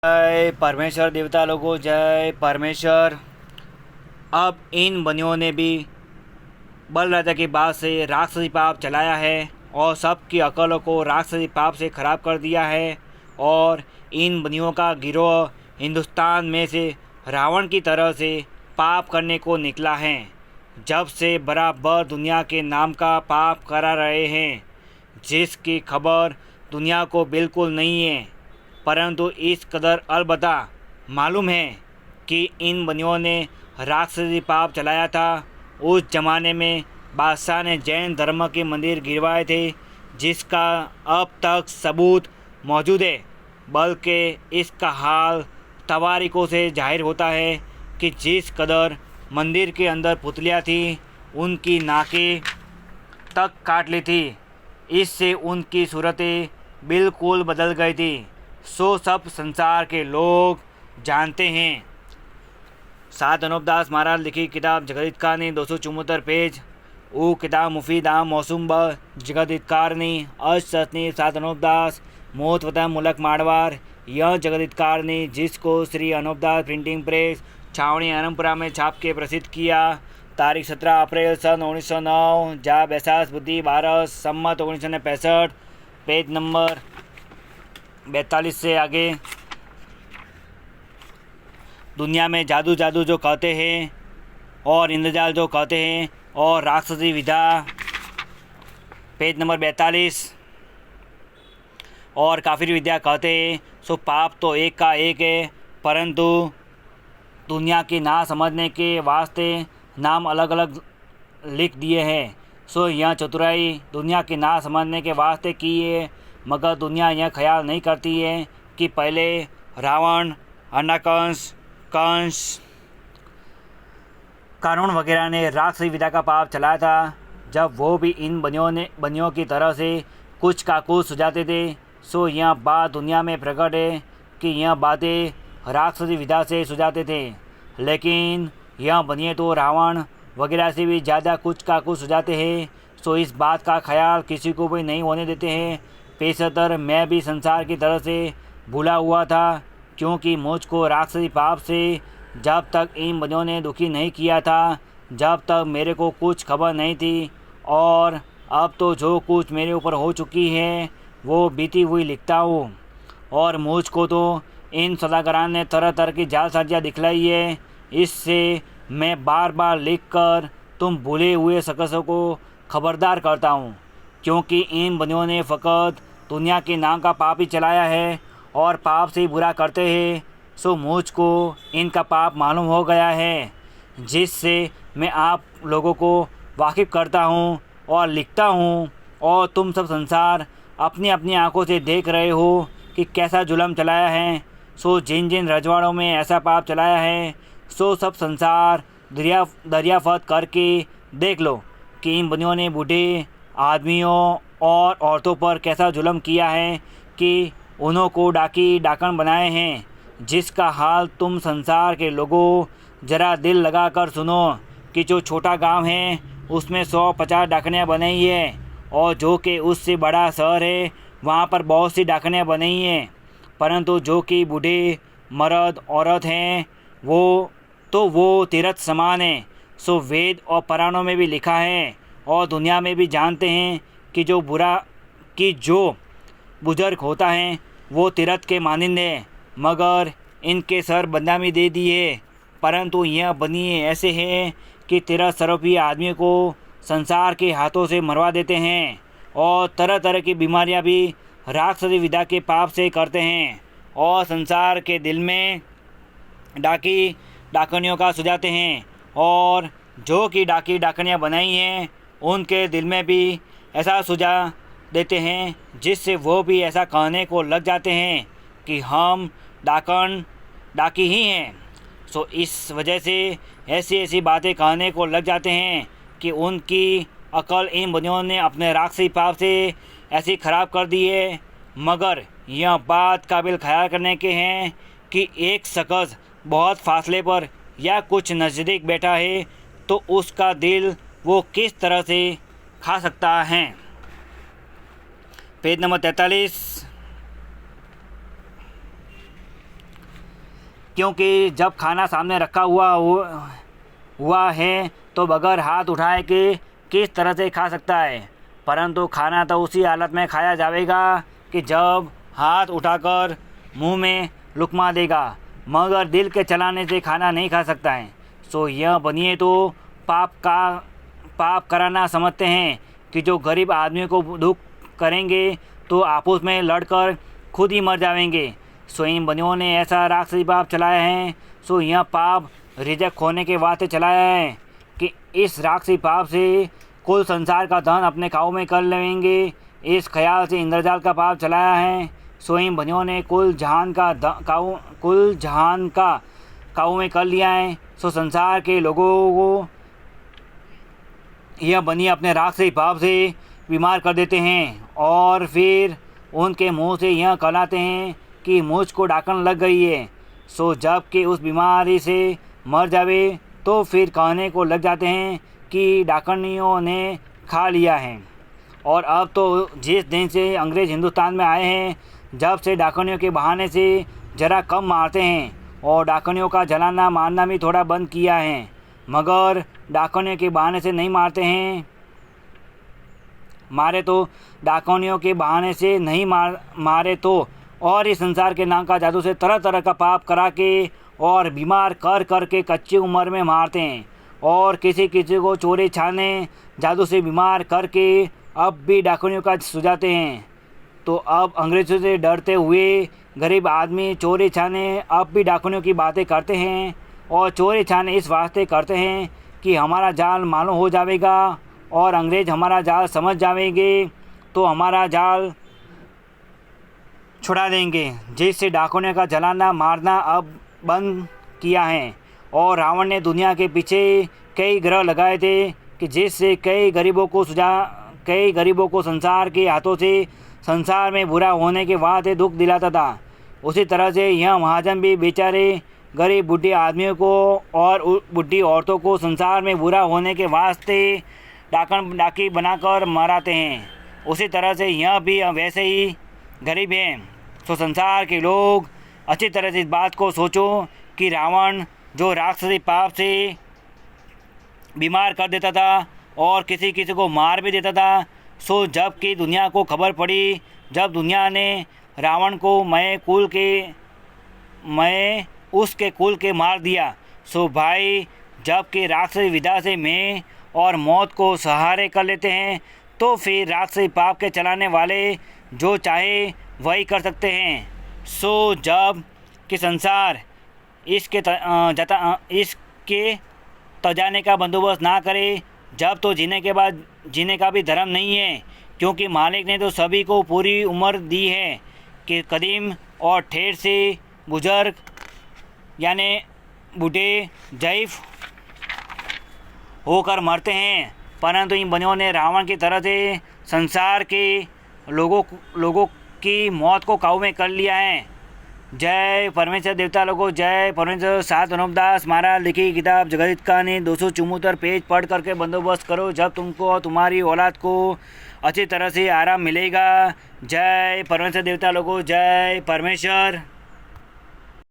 जय परमेश्वर देवता लोगों, जय परमेश्वर। अब इन बनियों ने भी बल राजा की बात से राक्षसी पाप चलाया है और सबकी अकलों को राक्षसी पाप से ख़राब कर दिया है। और इन बनियों का गिरोह हिंदुस्तान में से रावण की तरह से पाप करने को निकला है। जब से बराबर दुनिया के नाम का पाप करा रहे हैं, जिसकी खबर दुनिया को बिल्कुल नहीं है, परंतु इस कदर अलबत्ता मालूम है कि इन बनियों ने राक्षसी पाप चलाया था। उस ज़माने में बादशाह ने जैन धर्म के मंदिर गिरवाए थे, जिसका अब तक सबूत मौजूद है। बल्कि इसका हाल तवारीखों से जाहिर होता है कि जिस कदर मंदिर के अंदर पुतलियाँ थी, उनकी नाकें तक काट ली थी। इससे उनकी सूरतें बिल्कुल बदल गई थी। सो सब संसार के लोग जानते हैं। सात अनूपदास महाराज लिखी किताब जगदितकारनी 274 पेज। वो किताब मुफीदाम मौसुम ब जगदितकारनी अशनी सात अनूपदास मोत वतन मुलक मारवाड़। यह जगदितकारनी, जिसको श्री अनूपदास प्रिंटिंग प्रेस छावनी आनंदपुरा में छाप के प्रसिद्ध किया, तारीख 17 अप्रैल सन 1909, जा बैसाख बुद्धि 12 सम्मत 1965, पेज नंबर 42 से आगे। दुनिया में जादू जादू जो कहते हैं और इंद्रजाल जो कहते हैं और राक्षसी विधा, पेज नंबर 42, और काफिर विद्या कहते हैं, सो पाप तो एक का एक है, परंतु दुनिया की ना समझने के वास्ते नाम अलग अलग लिख दिए हैं। सो यह चतुराई दुनिया की ना समझने के वास्ते की है, मगर दुनिया यह ख्याल नहीं करती है कि पहले रावण, अन्नकंस, कंस, कानून वगैरह ने राक्षसी विद्या का पाप चलाया था। जब वो भी इन बनियों की तरह से कुछ का कुछ सुझाते थे, सो यह बात दुनिया में प्रकट है कि यह बातें राक्षसी विद्या से सुझाते थे। लेकिन यह बनिए तो रावण वगैरह से भी ज़्यादा कुछ का कुछ सुझाते हैं। सो इस बात का ख्याल किसी को भी नहीं होने देते हैं। पेशतर मैं भी संसार की तरह से भूला हुआ था, क्योंकि मुझको राक्षसी पाप से जब तक इन बनियों ने दुखी नहीं किया था, जब तक मेरे को कुछ खबर नहीं थी। और अब तो जो कुछ मेरे ऊपर हो चुकी है वो बीती हुई लिखता हूँ। और मुझको तो इन सदागरान ने तरह तरह की जालसाजियाँ दिखलाई है। इससे मैं बार बार लिखकर तुम भूले हुए शख्सों को खबरदार करता हूँ, क्योंकि इन बनियों ने फ़कत दुनिया के नाम का पाप ही चलाया है और पाप से बुरा करते हैं। सो मुझको इनका पाप मालूम हो गया है, जिससे मैं आप लोगों को वाकिफ़ करता हूँ और लिखता हूँ। और तुम सब संसार अपनी अपनी आंखों से देख रहे हो कि कैसा जुल्म चलाया है। सो जिन जिन रजवाड़ों में ऐसा पाप चलाया है, सो सब संसार दरियाफत करके देख लो कि इन बनियों ने बूढ़े आदमियों और औरतों पर कैसा जुल्म किया है कि उन्हों को डाकी डाकन बनाए हैं। जिसका हाल तुम संसार के लोगों ज़रा दिल लगा कर सुनो कि जो छोटा गांव है उसमें 150 डाकनियाँ बनाई है, और जो कि उससे बड़ा शहर है वहाँ पर बहुत सी डाकनियाँ बनाई हैं, परंतु जो कि बूढ़े मर्द औरत हैं वो तीर्थ समान है। सो वेद और पुराणों में भी लिखा है और दुनिया में भी जानते हैं कि जो बुजुर्ग होता है वो तीर्थ के मानिंद है, मगर इनके सर बदनामी दे दिए। परंतु यह बनिए ऐसे हैं कि तीर्थ स्वरूपी आदमी को संसार के हाथों से मरवा देते हैं और तरह तरह की बीमारियां भी राक्षसी विद्या के पाप से करते हैं, और संसार के दिल में डाकी डाकनियों का सुझाते हैं। और जो कि डाकी डाकनियाँ बनाई हैं उनके दिल में भी ऐसा सुझा देते हैं, जिससे वो भी ऐसा कहने को लग जाते हैं कि हम डाकी ही हैं। सो इस वजह से ऐसी ऐसी बातें कहने को लग जाते हैं कि उनकी अकल इन बनियों ने अपने राक्षसी पाप से ऐसी ख़राब कर दी है। मगर यह बात काबिल ख्याल करने के हैं कि एक शख्स बहुत फासले पर या कुछ नज़दीक बैठा है तो उसका दिल वो किस तरह से खा सकता है। Page number 43। क्योंकि जब खाना सामने रखा हुआ है तो बगैर हाथ उठाए के किस तरह से खा सकता है। परंतु खाना तो उसी हालत में खाया जाएगा कि जब हाथ उठाकर मुंह में लुकमा देगा, मगर दिल के चलाने से खाना नहीं खा सकता है। सो यह बनिए तो पाप कराना समझते हैं कि जो गरीब आदमी को दुख करेंगे तो आपस में लड़कर खुद ही मर जाएंगे। सो इन बनियों ने ऐसा राक्षसी पाप चलाया है। सो यह पाप रिजक होने के वास्ते चलाया है कि इस राक्षसी पाप से कुल संसार का धन अपने काबू में कर लेंगे। इस ख्याल से इंद्रजाल का पाप चलाया है। सो इन बनियों ने कुल जहान का काबू में कर लिया है। सो संसार के लोगों को यह बनिए अपने राक्षसी पाप से बीमार कर देते हैं और फिर उनके मुंह से यह कहलाते हैं कि मुझको डाकन लग गई है। सो जब कि उस बीमारी से मर जावे तो फिर कहने को लग जाते हैं कि डाकनियों ने खा लिया है। और अब तो जिस दिन से अंग्रेज़ हिंदुस्तान में आए हैं, जब से डाकनियों के बहाने से ज़रा कम मारते हैं और डाकनियों का जलाना मारना भी थोड़ा बंद किया है, मगर डाकनियों के बहाने से नहीं मारते हैं। मारे तो डाकनियों के बहाने से नहीं मारे तो और इस संसार के नाम का जादू से तरह तरह का पाप करा के और बीमार कर के कच्ची उम्र में मारते हैं और किसी को चोरी छाने जादू से बीमार करके अब भी डाकनियों का सुझाते हैं। तो अब अंग्रेज़ों से डरते हुए गरीब आदमी चोरी छाने अब भी डाकनियों की बातें करते हैं और चोरी छाने इस वास्ते करते हैं कि हमारा जाल मालूम हो जाएगा और अंग्रेज़ हमारा जाल समझ जाएंगे तो हमारा जाल छुड़ा देंगे, जिससे डाकनियों का जलाना मारना अब बंद किया है। और रावण ने दुनिया के पीछे कई ग्रह लगाए थे कि जिससे कई गरीबों को संसार के हाथों से संसार में बुरा होने के बाद दुख दिलाता था। उसी तरह से यह महाजन भी बेचारे गरीब बुढ़ी आदमियों को और बुढ़ी औरतों को संसार में बुरा होने के वास्ते डाकी बनाकर मराते हैं। उसी तरह से यह भी वैसे ही गरीब हैं। तो संसार के लोग अच्छी तरह से इस बात को सोचो कि रावण जो राक्षसी पाप से बीमार कर देता था और किसी को मार भी देता था, सो जब कि दुनिया को खबर पड़ी, जब दुनिया ने रावण को मैं उसके कुल के मार दिया, सो भाई जब कि राक्षसी विधा से मैं और मौत को सहारे कर लेते हैं तो फिर राक्षसी पाप के चलाने वाले जो चाहे वही कर सकते हैं। सो जब कि संसार इसके तजाने का बंदोबस्त ना करे, जब तो जीने के बाद जीने का भी धर्म नहीं है, क्योंकि मालिक ने तो सभी को पूरी उम्र दी है कि कदीम और ठेर से बुजुर्ग यानी बूढ़े ज़ईफ़ होकर मरते हैं। परंतु इन बनियों ने रावण की तरह से संसार के लोगों की मौत को काबू में कर लिया है। जय परमेश्वर देवता लोगों, जय परमेश्वर। सात अनुपदास महाराज लिखी किताब जगत का ने 274 पेज पढ़ करके बंदोबस्त करो, जब तुमको और तुम्हारी औलाद को अच्छी तरह से आराम मिलेगा। जय परमेश्वर देवता लोगों, जय परमेश्वर।